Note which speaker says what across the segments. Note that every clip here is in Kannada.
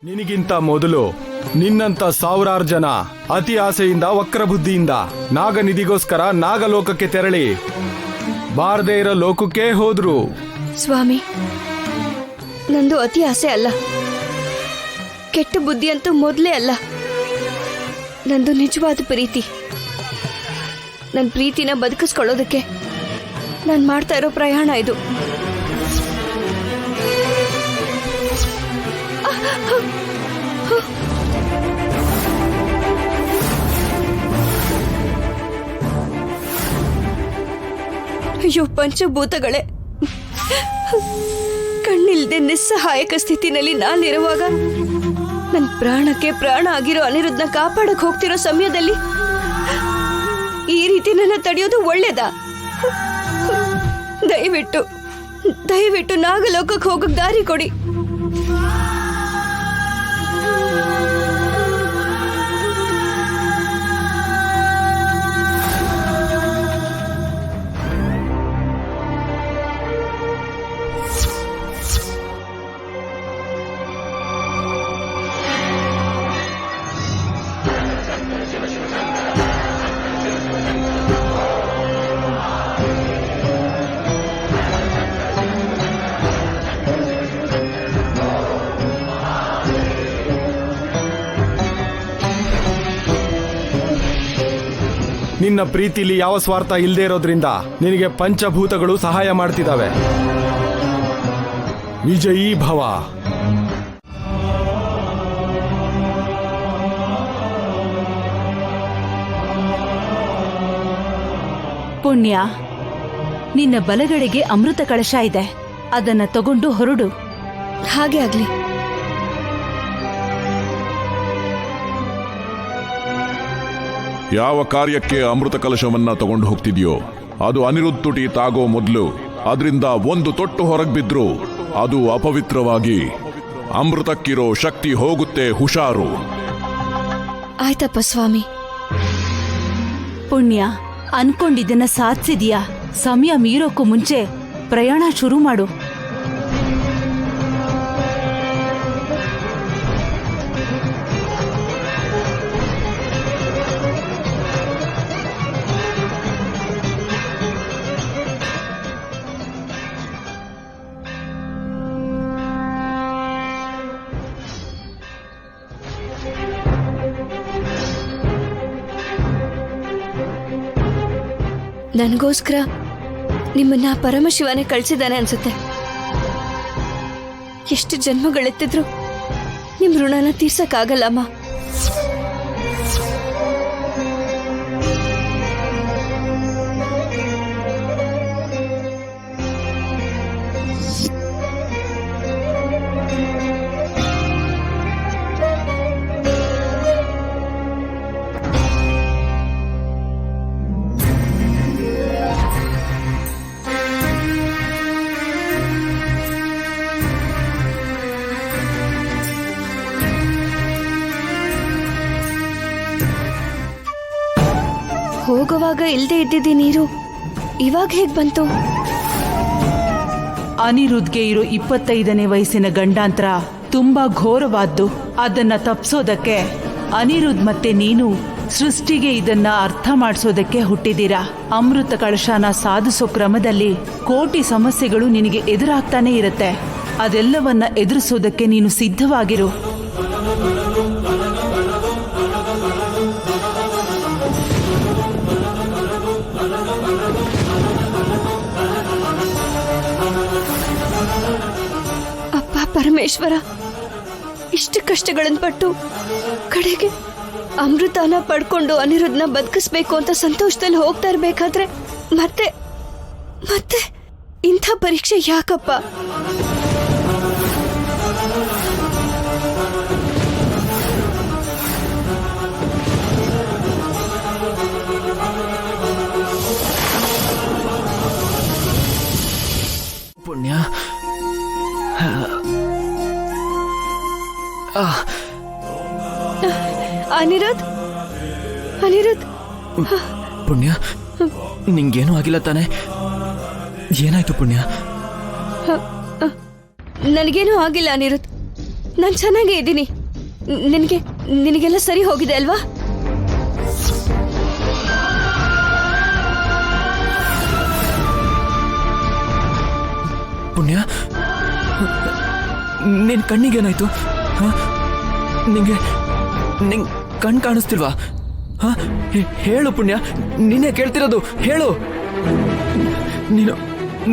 Speaker 1: ನಿನಗಿಂತ ಮೊದಲು ನಿನ್ನಂತ ಸಾವಿರಾರು ಜನ ಅತಿ ಆಸೆಯಿಂದ ವಕ್ರಬುದ್ಧಿಯಿಂದ ನಾಗನಿಧಿಗೋಸ್ಕರ ನಾಗಲೋಕಕ್ಕೆ ತೆರಳಿ ಬಾರದೇ ಇರೋ ಲೋಕಕ್ಕೆ ಹೋದ್ರು.
Speaker 2: ಸ್ವಾಮಿ, ನಂದು ಅತಿ ಆಸೆ ಅಲ್ಲ, ಕೆಟ್ಟ ಬುದ್ಧಿ ಅಂತೂ ಮೊದಲೇ ಅಲ್ಲ. ನಂದು ನಿಜವಾದ ಪ್ರೀತಿ. ನನ್ನ ಪ್ರೀತಿನ ಬದುಕಿಸ್ಕೊಳ್ಳೋದಕ್ಕೆ ನಾನು ಮಾಡ್ತಾ ಇರೋ ಪ್ರಯಾಣ ಇದು. ಅಯ್ಯೋ ಪಂಚಭೂತಗಳೇ, ಕಣ್ಣಿಲ್ದೆ ನಿಸ್ಸಹಾಯಕ ಸ್ಥಿತಿನಲ್ಲಿ ನಾನಿರುವಾಗ ನನ್ನ ಪ್ರಾಣಕ್ಕೆ ಪ್ರಾಣ ಆಗಿರೋ ಅನಿರುದ್ಧನ ಕಾಪಾಡಕ್ ಹೋಗ್ತಿರೋ ಸಮಯದಲ್ಲಿ ಈ ರೀತಿ ನನ್ನ ತಡೆಯೋದು ಒಳ್ಳೇದಾ? ದಯವಿಟ್ಟು ದಯವಿಟ್ಟು ನಾಗಲೋಕಕ್ಕೆ ಹೋಗಕ್ ದಾರಿ ಕೊಡಿ.
Speaker 1: ನಿನ್ನ ಪ್ರೀತಿಲಿ ಯಾವ ಸ್ವಾರ್ಥ ಇಲ್ಲದೆ ಇರೋದ್ರಿಂದ ನಿನಗೆ ಪಂಚಭೂತಗಳು ಸಹಾಯ ಮಾಡ್ತಿದ್ದಾವೆ. ವಿಜಯೀ ಭವ.
Speaker 3: ಪುಣ್ಯ, ನಿನ್ನ ಬಲಗಡೆಗೆ ಅಮೃತ ಕಳಶ ಇದೆ, ಅದನ್ನ ತಗೊಂಡು ಹೊರಡು.
Speaker 2: ಹಾಗೆ ಆಗ್ಲಿ.
Speaker 4: ಯಾವ ಕಾರ್ಯಕ್ಕೆ ಅಮೃತ ಕಲಶವನ್ನ ತಗೊಂಡು ಹೋಗ್ತಿದ್ಯೋ ಅದು ಅನಿರುದ್ಧ ತುಟಿ ತಾಗೋ ಮೊದಲು ಅದರಿಂದ ಒಂದು ತೊಟ್ಟು ಹೊರಗೆ ಬಿದ್ರು ಅದು ಅಪವಿತ್ರವಾಗಿ ಅಮೃತಕ್ಕಿರೋ ಶಕ್ತಿ ಹೋಗುತ್ತೆ. ಹುಷಾರು.
Speaker 2: ಆಯ್ತಪ್ಪ ಸ್ವಾಮಿ.
Speaker 3: ಪುಣ್ಯ, ಅನ್ಕೊಂಡಿದ್ದನ್ನ ಸಾಧಿಸಿದ್ಯಾ. ಸಮಯ ಮೀರೋಕ್ಕೂ ಮುಂಚೆ ಪ್ರಯಾಣ ಶುರು ಮಾಡು.
Speaker 2: ನನಗೋಸ್ಕರ ನಿಮ್ಮನ್ನ ಪರಮಶಿವನೇ ಕಳಿಸಿದ್ದಾನೆ ಅನ್ಸುತ್ತೆ. ಎಷ್ಟು ಜನ್ಮಗಳೆತ್ತಿದ್ರು ನಿಮ್ ಋಣನ ತೀರ್ಸಕ್ಕಾಗಲ್ಲಮ್ಮ. ಹೋಗುವಾಗ ಇಲ್ದೇ ಇದ್ದಿದ್ದಿ ನೀರು ಇವಾಗ ಹೇಗ್ ಬಂತು?
Speaker 3: ಅನಿರುದ್ಧ್ಗೆ ಇರೋ 25ನೇ ವಯಸ್ಸಿನ ಗಂಡಾಂತರ ತುಂಬಾ ಘೋರವಾದ್ದು. ಅದನ್ನ ತಪ್ಸೋದಕ್ಕೆ ಅನಿರುದ್ಧ್ ಮತ್ತೆ ನೀನು ಸೃಷ್ಟಿಗೆ ಇದನ್ನ ಅರ್ಥ ಮಾಡಿಸೋದಕ್ಕೆ ಹುಟ್ಟಿದ್ದೀರಾ. ಅಮೃತ ಕಳಶನ ಸಾಧಿಸೋ ಕ್ರಮದಲ್ಲಿ ಕೋಟಿ ಸಮಸ್ಯೆಗಳು ನಿನಗೆ ಎದುರಾಗ್ತಾನೆ ಇರುತ್ತೆ. ಅದೆಲ್ಲವನ್ನ ಎದುರಿಸೋದಕ್ಕೆ ನೀನು ಸಿದ್ಧವಾಗಿರು.
Speaker 2: ಪರಮೇಶ್ವರ, ಇಷ್ಟು ಕಷ್ಟಗಳನ್ನು ಪಟ್ಟು ಕಡೆಗೆ ಅಮೃತನ ಪಡ್ಕೊಂಡು ಅನಿರುದ್ಧನ ಬದುಕಿಸ್ಬೇಕು ಅಂತ ಸಂತೋಷದಲ್ಲಿ ಹೋಗ್ತಾ ಇರ್ಬೇಕಾದ್ರೆ ಮತ್ತೆ ಮತ್ತೆ ಇಂಥ ಪರೀಕ್ಷೆ ಯಾಕಪ್ಪ?
Speaker 5: ಪುಣ್ಯ,
Speaker 2: ಅನಿರುದ್ಧ್, ಅನಿರುದ್ಧ್.
Speaker 5: ಪುಣ್ಯ, ನಿಂಗೇನೂ ಆಗಿಲ್ಲ ತಾನೆ? ಏನಾಯ್ತು ಪುಣ್ಯ?
Speaker 2: ನನಗೇನೂ ಆಗಿಲ್ಲ ಅನಿರುದ್ಧ್. ನಾನು ಚೆನ್ನಾಗೇ ಇದ್ದೀನಿ. ನಿನಗೆಲ್ಲ ಸರಿ ಹೋಗಿದೆ ಅಲ್ವಾ?
Speaker 5: ಪುಣ್ಯ, ನಿನ್ ಕಣ್ಣಿಗೇನಾಯ್ತು? ನಿಂಗೆ ಕಣ್ ಕಾಣಿಸ್ತಿಲ್ವಾ? ಹೇಳು ಪುಣ್ಯ, ನಿನ್ನೆ ಕೇಳ್ತಿರೋದು, ಹೇಳು.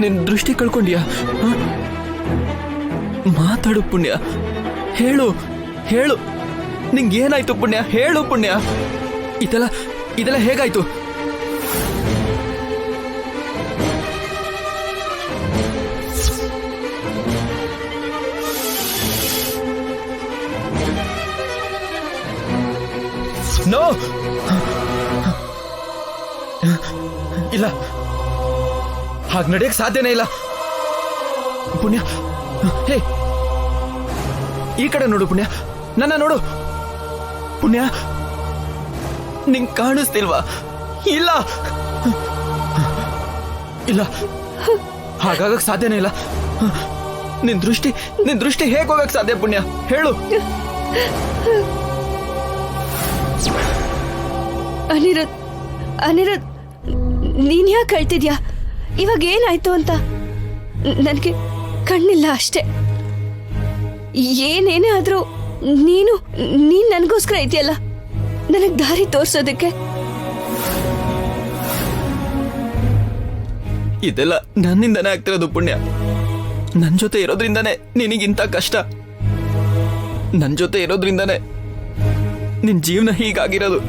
Speaker 5: ನಿನ್ ದೃಷ್ಟಿ ಕಳ್ಕೊಂಡ್ಯಾ? ಮಾತಾಡು ಪುಣ್ಯ, ಹೇಳು ಹೇಳು, ನಿಂಗೇನಾಯ್ತು ಪುಣ್ಯ? ಹೇಳು ಪುಣ್ಯ, ಇದೆಲ್ಲ ಹೇಗಾಯ್ತು? ನೋ, ಇಲ್ಲ, ಹಾಗೆ ನಡೆಯಕ್ ಸಾಧ್ಯನೇ ಇಲ್ಲ. ಪುಣ್ಯ, ಹೇ, ಈ ಕಡೆ ನೋಡು ಪುಣ್ಯ, ನನ್ನ ನೋಡು. ಪುಣ್ಯ, ನಿಂಗ್ ಕಾಣಿಸ್ತಿಲ್ವಾ? ಇಲ್ಲ ಇಲ್ಲ, ಹಾಗಾಗಕ್ ಸಾಧ್ಯನೇ ಇಲ್ಲ. ನಿನ್ ದೃಷ್ಟಿ ಹೇಗೆ ಹೋಗಕ್ ಸಾಧ್ಯ ಪುಣ್ಯ? ಹೇಳು.
Speaker 2: ಅನಿರುದ್ಧ್, ನೀನ್ ಯಾಕೆ ಕಳ್ತಿದ್ಯಾ? ಇವಾಗ ಏನಾಯ್ತು ಅಂತ? ನನಗೆ ಕಣ್ಣಿಲ್ಲ ಅಷ್ಟೇ. ಏನೇನೇ ಆದ್ರೂ ನೀನ್ ನನಗೋಸ್ಕರ ಇದೆಯಲ್ಲ, ನನಗ್ ದಾರಿ ತೋರ್ಸೋದಕ್ಕೆ.
Speaker 5: ಇದೆಲ್ಲ ನನ್ನಿಂದನೇ ಆಗ್ತಿರೋದು ಪುಣ್ಯ. ನನ್ ಜೊತೆ ಇರೋದ್ರಿಂದಾನೇ ನಿನಗಿಂತ ಕಷ್ಟ. ನನ್ ಜೊತೆ ಇರೋದ್ರಿಂದಾನೇ ನಿನ್ ಜೀವನ ಹೀಗಾಗಿರೋದು.